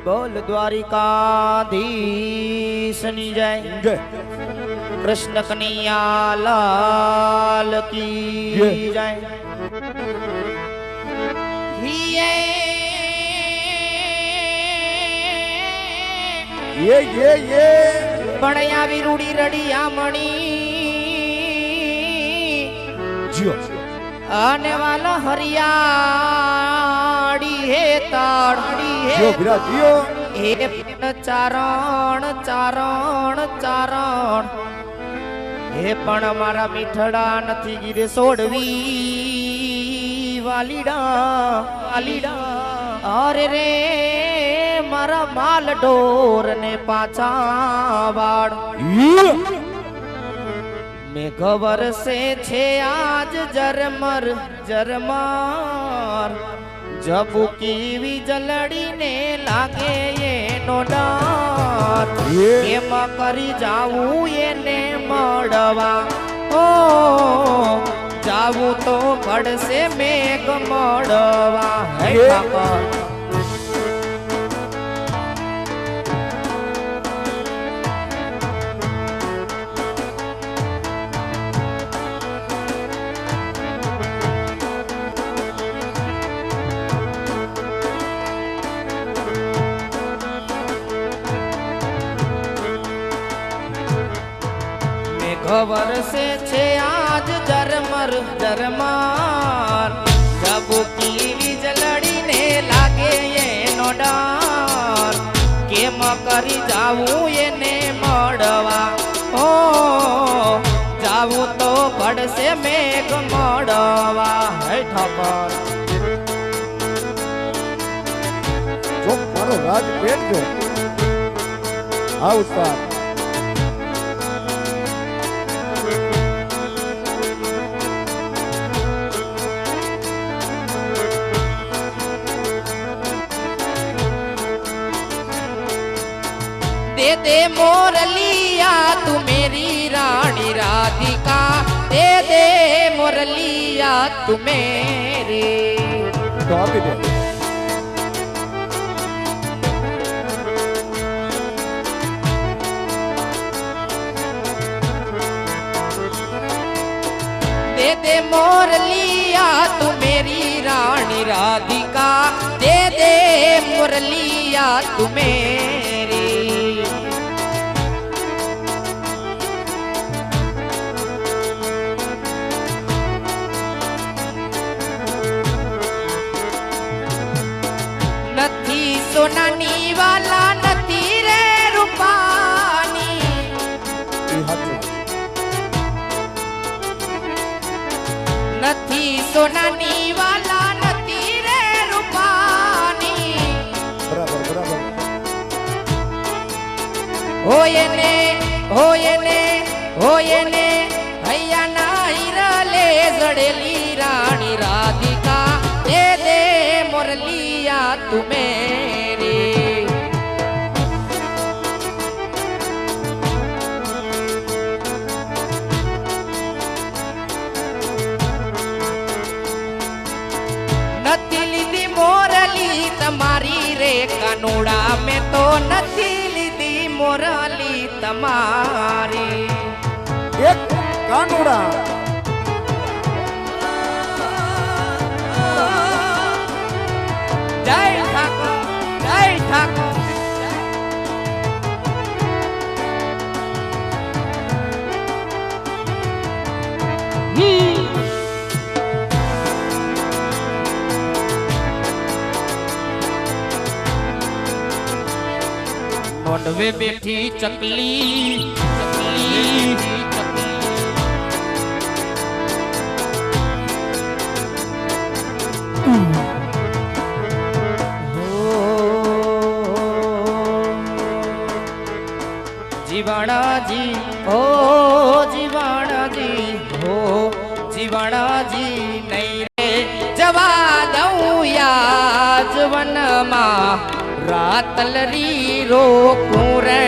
બોલ દ્વારિકાધીશની જય જય કૃષ્ણ કનૈયા લાલ કી જય ये પણ આવી રૂડી રડિયા મણી जियो આને વાલા હરિયાળી હે તાળી હે जियो बिरा जियो હે ચારણ ચારણ ચારણ હે પણ મારા મીઠડા નથી ગીરે સોડવી વાલીડા વાલીડા અરે રે મારા માલ ઢોર ને પાછા વાળ મેઘ વરસે છે આજ જરમર જરમાર જબુકી વીજળીને લાગે એનો ડર એમાં કરી જાવું એને મળવા ઓ જાવું તો પડશે મેઘ મળવા હે બાપા વરસે છે આજ જરમર જરમાર જબુકી વીજળીને લાગે એનો ડર કેમ કરી જાવું એને મળવા ઓ જાવું તો પડશે મેઘ મળવા હે ઠાકર जो मारो राज पेट जो आओ उस्ताद दे दे मोरलिया तू मेरी रानी राधिका दे दे मोरलिया तू मेरी तो आप ही दे दे दे मोरलिया तू मेरी रानी राधिका दे दे मोरलिया तू मेरी નથી સોનાની વાલા નથી રે રૂપાની ये हाथ से નથી સોનાની વાલા નથી રે રૂપાની बराबर बराबर હોય ને હૈયા ના હિરલે જડેલી રાણી રાધિકા દે દે મોરલિયા તું મેરી નથી લીધી મોરલી તમારી રે કાનુડા મેં તો નથી લીધી મોરલી તમારી एक कानूड़ा જય ઠાકોર જય ઠાકોર મોઢવે બેઠી ચકલી ચકલી જીવાણાજી હો જીવાણાજી હો જીવાણાજી નહીં રે જવા દઉં યાજવનમાં રાતલરી રોકું રે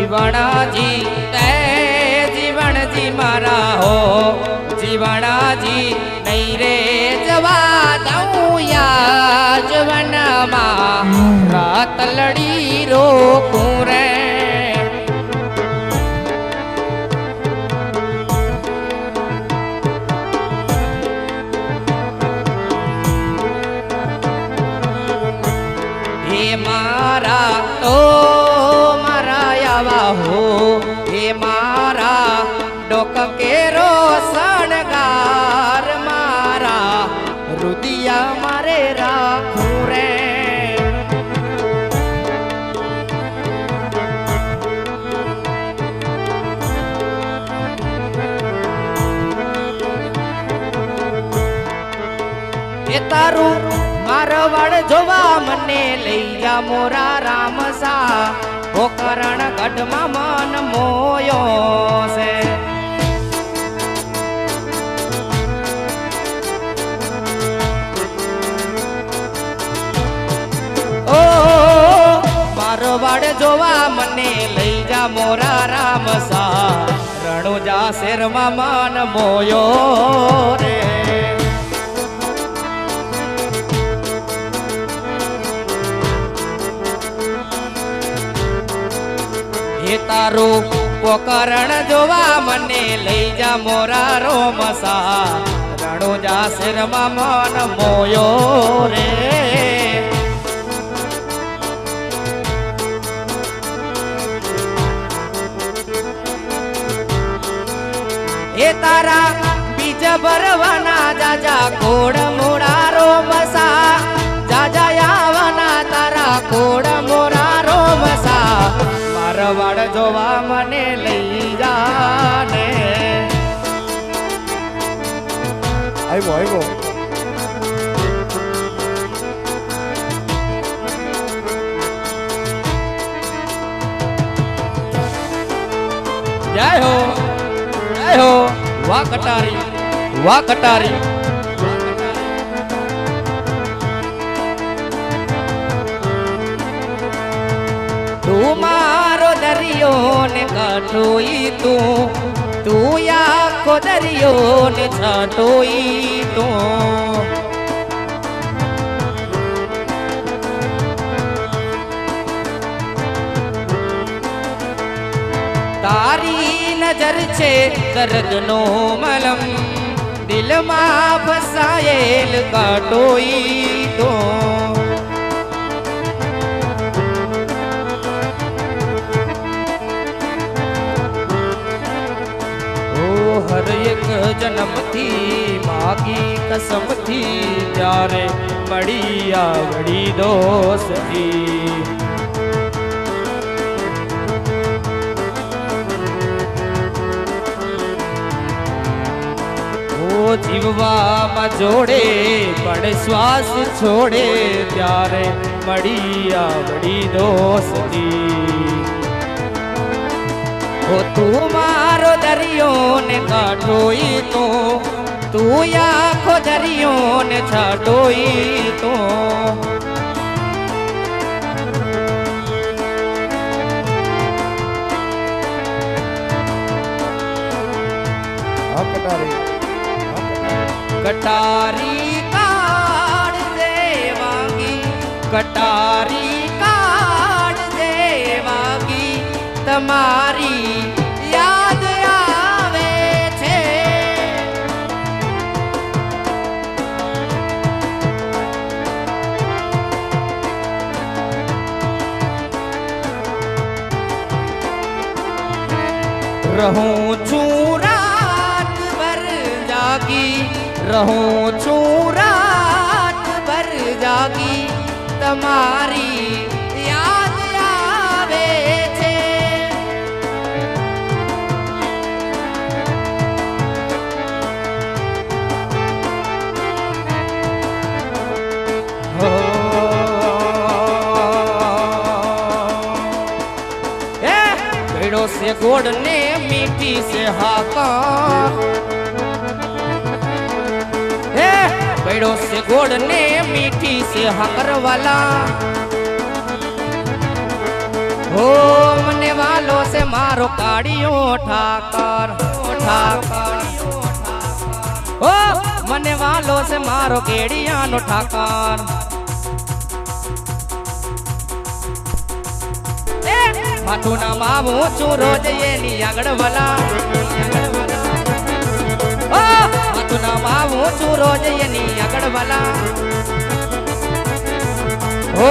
જીવણાજી તે જીવણજી મારા હો જીવણાજી નહીં રે જવા દઉં યાજવનમાં રાત લડી રોકું રે હે મારા તો મારા આવા હો હે મારા ડોક કેરો સણગાર મારા રુદિયા મારે રાખું રે એ તારું મારવાડ જોવા મને લઈ જા મોરા રામસા ગોકરણ ગઢમાં મન મોયો છે ઓ મારવાડ જોવા મને લઈ જા મોરા રામસા રણુજા શેરમાં મન મોયો રે હે તારું પોકરણ જોવા મને લઈ જા મોરા રોમસા રણુજા શેરમાં મન મોયો રે હે તારા બીજ ભરવાના જાજા કોડ મોરા રોમસા જાજા આવવાના તારા કોડ મોરા રોમસા મારવાડ જોવા મને લઈ જાને આવ્યો જય હો વાહ કટારી વાહ કટારી તું મારો દરિયો ને કાઠોઈ તું આખો દરિયો ને છાટોઈ તું તારી નજર છે દર્દનો મલમ દિલમાં ફસાયેલ કાટોઈ તો હર એક જન્મથી માગી કસમથી ત્યારે મળી આવડી દોસ્તી જીવવામાં જોડે પણ શ્વાસ છોડે ત્યારે મળી આવડી દોસ્તી ઓ તું મારો દરિયો ને કાઠોઈ તો તું આખો દરિયો ને છાટોઈ તો કટારી કાઢ દેવાગી કટારી કાઢ દેવાગી તમારી યાદ આવે છે રહું છું રાત ભર જાગી રહું છું રાત ભર જાગી તમારી યાદ આવે છે पेड़ों से गोड़ने मीठी से हाका पेड़ों से गोड़ने मीठी से हाकर वाला हो मने वालो से मारो काड़ियो ठाकर ठाकर हो मने वालो से मारो केड़िया नो ठाकर माथू ना मावू चू रोज ये नी आगड़ वाला ओ माथू ना मावू चू रोज ये नी आगड़ वाला ओ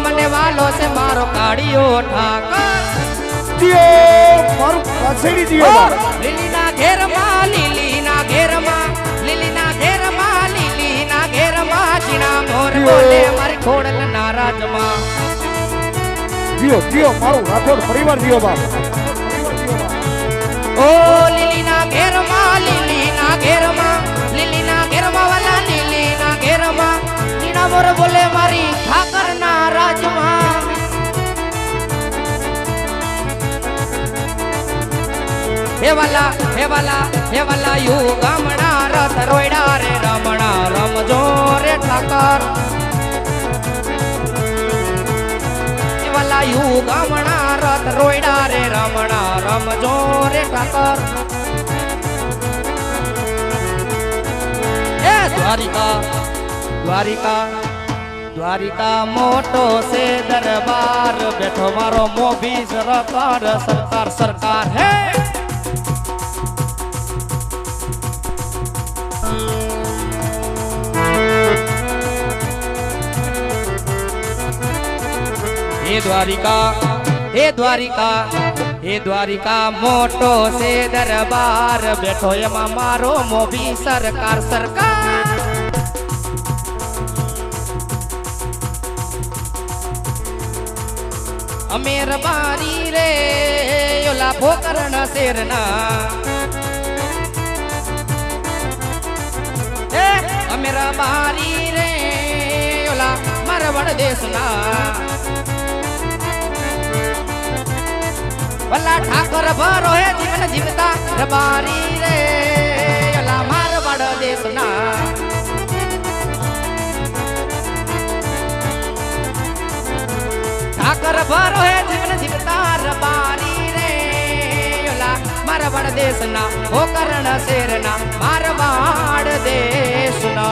मने वालो से मारो काड़ियो ठाकर दियो मारू पासेड़ी दियो લીલી ના ઘેરમાં લીલી ના ઘેરમાં લીલી ના ઘેરમાં લીલી ના ઘેરમાં ચીણા મોર બોલે મારી ખોડલ નારાજમાં दियो मारू राठौड़ परिवार दियो बाप ओ લીલી ના ઘેરમાં લીલી ના ઘેરમાં લીલી ના ઘેરમાં વાલા લીલી ના ઘેરમાં ચીણા મોર બોલે મારી ઠાકર નારાજમાં हे वाला यू गामणा रथ रोयडा रे रमणा रमजो रे ठाकर हे वाला यू गामणा रथ रोयडा रे रमणा रमजो रे ठाकर हे द्वारिका द्वारिका द्वारिका मोटो से दरबार बैठो मारो मोबी सरकार सरकार सरकार है हे द्वारिका हे द्वारिका हे द्वारिका मोटो से दरबार बैठो यमा मारो मोबी सरकार सरकार अमेर बारी रे योला भोकरण शेरना अमेर बारी रे योला मरवड़ देशना वल्ला ठाकर भरो है जीवन जीवता रबारी रे योला मारवाड़ देशना ठाकर भरो है जीवन जीवता रबारी रे योला मारवाड़ देशना वो करण शेरना मारवाड़ देशना